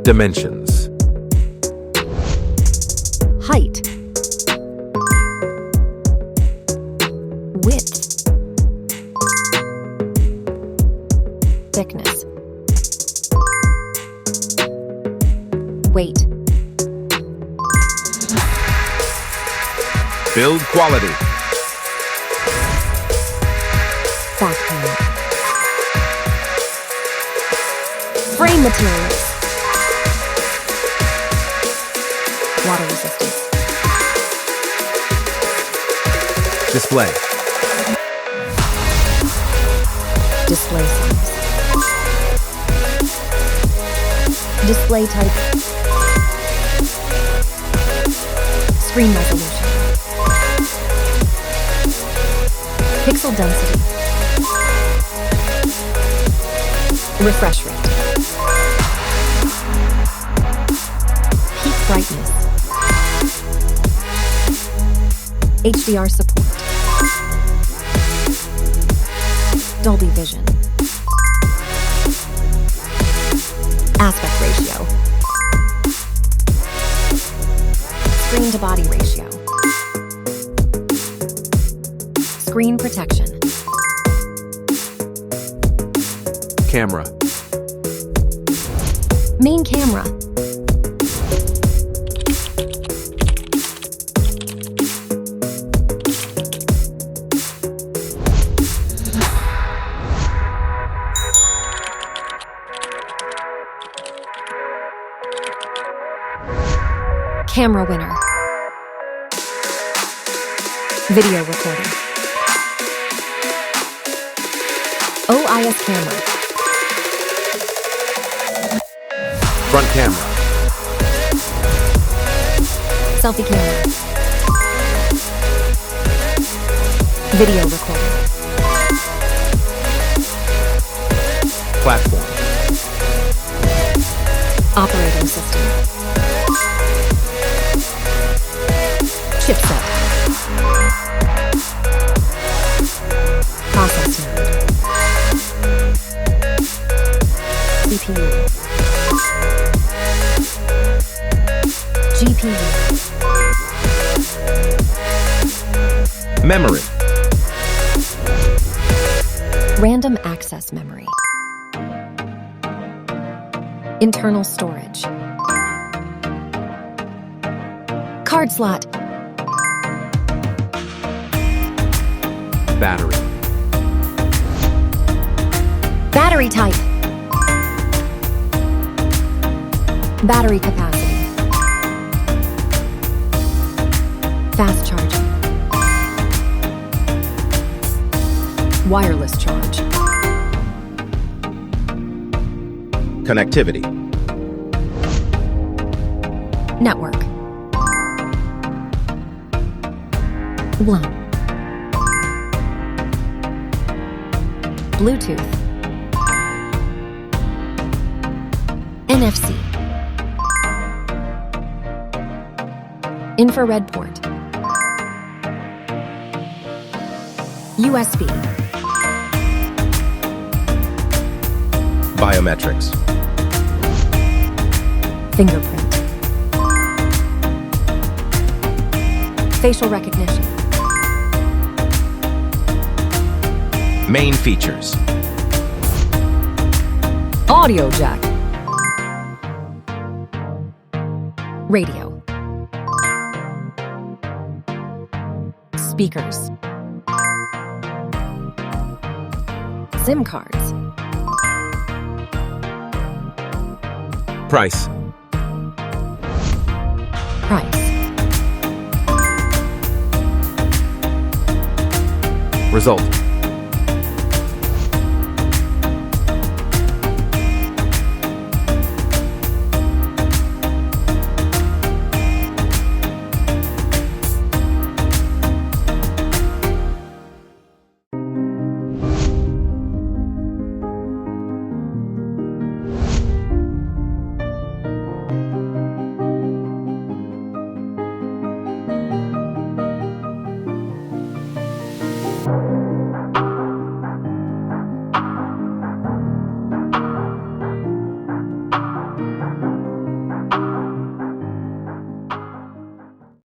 Dimensions. Height. Width. Thickness. Weight. Build quality. Back panel. Frame materials. Water resistance. Display. Display size. Display type. Screen resolution. Pixel density. Refresh rate. Peak brightness. HDR support. Dolby Vision. Aspect ratio. Screen to body ratio. Screen protection. Camera. Main camera. Camera winner. Video recording. OIS camera. Front camera. Selfie camera. Video recording. Platform. Operating system. Chipset. Process node. CPU. GPU. Memory. Random access memory. Internal storage. Card slot. Battery. Battery type. Battery capacity. Fast charging. Wireless charge. Connectivity. Network. WLAN. Bluetooth. NFC. Infrared port. USB. Biometrics. Fingerprint. Facial recognition. Main features. Audio jack. Radio. Speakers. SIM cards. Price. Price. Result.